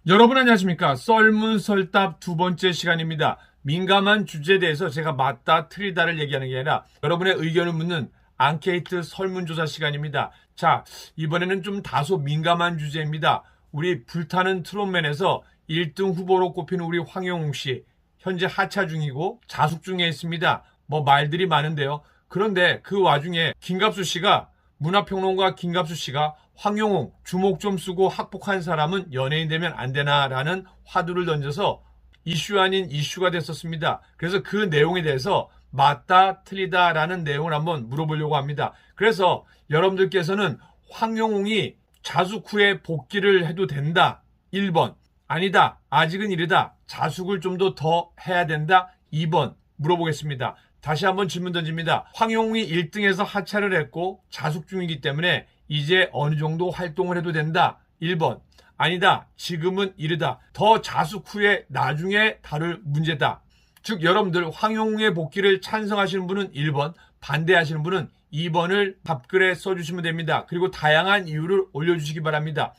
여러분 안녕하십니까? 썰문설답 두 번째 시간입니다. 민감한 주제에 대해서 제가 맞다 틀리다를 얘기하는 게 아니라 여러분의 의견을 묻는 앙케이트 설문조사 시간입니다. 자, 이번에는 좀 다소 민감한 주제입니다. 우리 불타는 트롯맨에서 1등 후보로 꼽히는 우리 황영웅 씨 현재 하차 중이고 자숙 중에 있습니다. 뭐 말들이 많은데요. 그런데 그 와중에 김갑수 씨가 문화평론가 김갑수 씨가 황영웅 주목 좀 쓰고 학폭한 사람은 연예인 되면 안 되나라는 화두를 던져서 이슈 아닌 이슈가 됐었습니다. 그래서 그 내용에 대해서 맞다 틀리다라는 내용을 한번 물어보려고 합니다. 그래서 여러분들께서는 황영웅이 자숙 후에 복귀를 해도 된다 1번, 아니다 아직은 이르다 자숙을 좀 더 해야 된다 2번 물어보겠습니다. 다시 한번 질문 던집니다. 황영웅이 1등에서 하차를 했고 자숙 중이기 때문에 이제 어느 정도 활동을 해도 된다. 1번. 아니다. 지금은 이르다. 더 자숙 후에 나중에 다룰 문제다. 즉 여러분들 황영웅의 복귀를 찬성하시는 분은 1번, 반대하시는 분은 2번을 답글에 써주시면 됩니다. 그리고 다양한 이유를 올려주시기 바랍니다.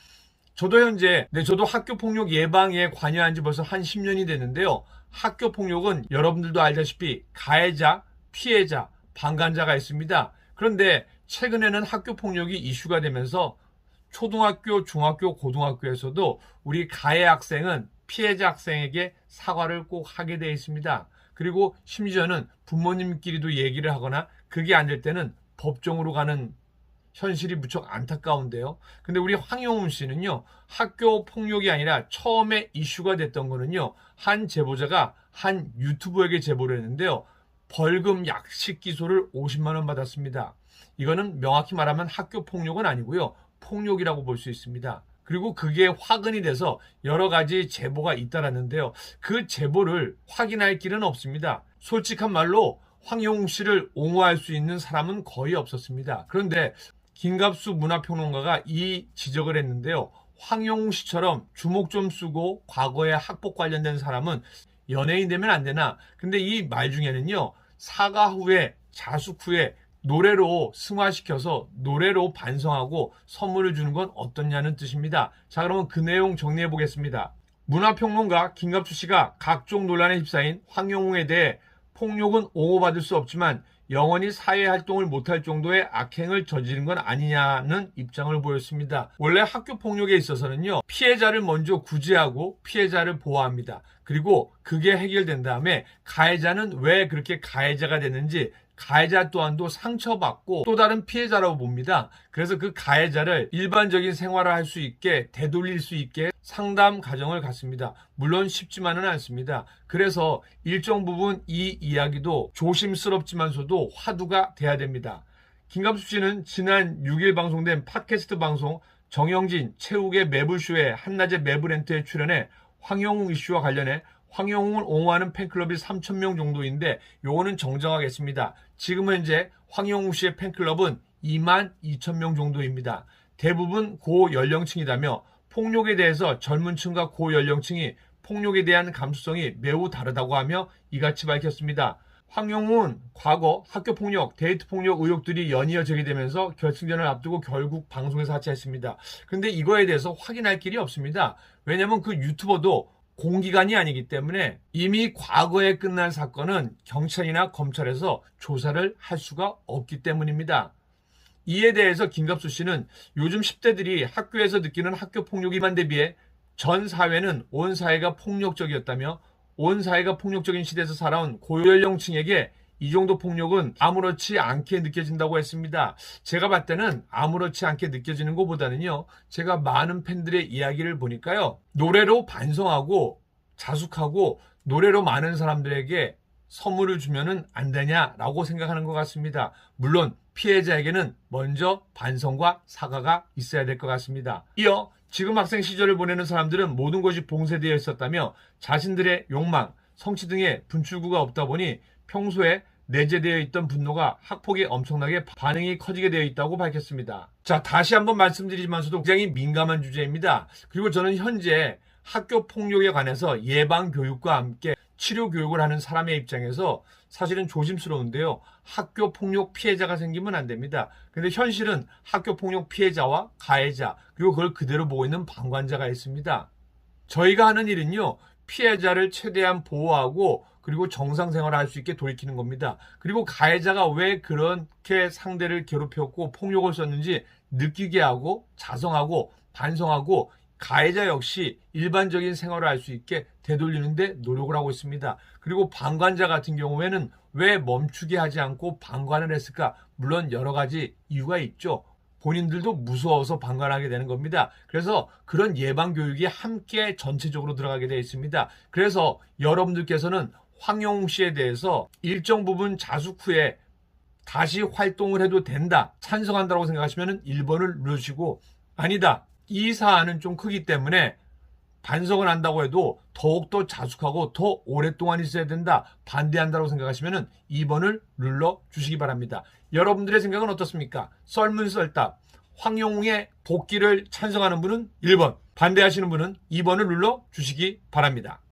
저도 현재 저도 학교폭력 예방에 관여한 지 벌써 한 10년이 됐는데요. 학교폭력은 여러분들도 알다시피 가해자, 피해자, 방관자가 있습니다. 그런데 최근에는 학교폭력이 이슈가 되면서 초등학교, 중학교, 고등학교에서도 우리 가해 학생은 피해자 학생에게 사과를 꼭 하게 되어 있습니다. 그리고 심지어는 부모님끼리도 얘기를 하거나 그게 안 될 때는 법정으로 가는 현실이 무척 안타까운데요. 근데 우리 황영웅 씨는요, 학교 폭력이 아니라 처음에 이슈가 됐던 거는요, 한 제보자가 한 유튜버에게 제보를 했는데요, 벌금 약식 기소를 50만 원 받았습니다. 이거는 명확히 말하면 학교 폭력은 아니고요, 폭력이라고 볼 수 있습니다. 그리고 그게 화근이 돼서 여러 가지 제보가 잇따랐는데요. 그 제보를 확인할 길은 없습니다. 솔직한 말로 황영웅 씨를 옹호할 수 있는 사람은 거의 없었습니다. 그런데 김갑수 문화평론가가 이 지적을 했는데요. 황영웅 씨처럼 주목 좀 쓰고 과거에 학폭 관련된 사람은 연예인 되면 안 되나? 근데 이 말 중에는요. 사과 후에 자숙 후에 노래로 승화시켜서 노래로 반성하고 선물을 주는 건 어떻냐는 뜻입니다. 자, 그러면 그 내용 정리해 보겠습니다. 문화평론가 김갑수 씨가 각종 논란에 휩싸인 황영웅에 대해 폭력은 옹호받을 수 없지만 영원히 사회활동을 못할 정도의 악행을 저지른 건 아니냐는 입장을 보였습니다. 원래 학교폭력에 있어서는요, 피해자를 먼저 구제하고 피해자를 보호합니다. 그리고 그게 해결된 다음에 가해자는 왜 그렇게 가해자가 됐는지 가해자 또한도 상처받고 또 다른 피해자라고 봅니다. 그래서 그 가해자를 일반적인 생활을 할 수 있게 되돌릴 수 있게 상담 과정을 갖습니다. 물론 쉽지만은 않습니다. 그래서 일정 부분 이 이야기도 조심스럽지만서도 화두가 돼야 됩니다. 김갑수 씨는 지난 6일 방송된 팟캐스트 방송 정영진 최욱의 매불쇼의 한낮의 매불엔트에 출연해 황영웅 이슈와 관련해 황영웅을 옹호하는 팬클럽이 3,000명 정도인데 요거는 정정하겠습니다. 지금 현재 황영웅 씨의 팬클럽은 22,000명 정도입니다. 대부분 고연령층이라며 폭력에 대해서 젊은 층과 고연령층이 폭력에 대한 감수성이 매우 다르다고 하며 이같이 밝혔습니다. 황영웅은 과거 학교폭력, 데이트폭력 의혹들이 연이어 제기되면서 결승전을 앞두고 결국 방송에서 하차했습니다. 근데 이거에 대해서 확인할 길이 없습니다. 왜냐하면 그 유튜버도 공기관이 아니기 때문에 이미 과거에 끝난 사건은 경찰이나 검찰에서 조사를 할 수가 없기 때문입니다. 이에 대해서 김갑수 씨는 요즘 10대들이 학교에서 느끼는 학교 폭력에만 대비해 전 사회는 온 사회가 폭력적이었다며 온 사회가 폭력적인 시대에서 살아온 고연령층에게 이 정도 폭력은 아무렇지 않게 느껴진다고 했습니다. 제가 봤을 때는 아무렇지 않게 느껴지는 것보다는요. 제가 많은 팬들의 이야기를 보니까요. 노래로 반성하고 자숙하고 노래로 많은 사람들에게 선물을 주면은 안 되냐라고 생각하는 것 같습니다. 물론 피해자에게는 먼저 반성과 사과가 있어야 될 것 같습니다. 이어 지금 학생 시절을 보내는 사람들은 모든 것이 봉쇄되어 있었다며 자신들의 욕망, 성취 등의 분출구가 없다 보니 평소에 내재되어 있던 분노가 학폭에 엄청나게 반응이 커지게 되어 있다고 밝혔습니다. 자, 다시 한번 말씀드리지만서도 굉장히 민감한 주제입니다. 그리고 저는 현재 학교 폭력에 관해서 예방 교육과 함께 치료 교육을 하는 사람의 입장에서 사실은 조심스러운데요. 학교 폭력 피해자가 생기면 안 됩니다. 근데 현실은 학교 폭력 피해자와 가해자 그리고 그걸 그대로 보고 있는 방관자가 있습니다. 저희가 하는 일은요, 피해자를 최대한 보호하고 그리고 정상생활을 할 수 있게 돌이키는 겁니다. 그리고 가해자가 왜 그렇게 상대를 괴롭혔고 폭력을 썼는지 느끼게 하고 자성하고 반성하고 가해자 역시 일반적인 생활을 할 수 있게 되돌리는데 노력을 하고 있습니다. 그리고 방관자 같은 경우에는 왜 멈추게 하지 않고 방관을 했을까? 물론 여러 가지 이유가 있죠. 본인들도 무서워서 방관하게 되는 겁니다. 그래서 그런 예방교육이 함께 전체적으로 들어가게 되어 있습니다. 그래서 여러분들께서는 황영웅 씨에 대해서 일정 부분 자숙 후에 다시 활동을 해도 된다, 찬성한다고 생각하시면 1번을 누르시고, 아니다, 이 사안은 좀 크기 때문에 반성을 한다고 해도 더욱더 자숙하고 더 오랫동안 있어야 된다, 반대한다고 생각하시면 2번을 눌러주시기 바랍니다. 여러분들의 생각은 어떻습니까? 썰문썰답 황영웅의 복귀를 찬성하는 분은 1번, 반대하시는 분은 2번을 눌러주시기 바랍니다.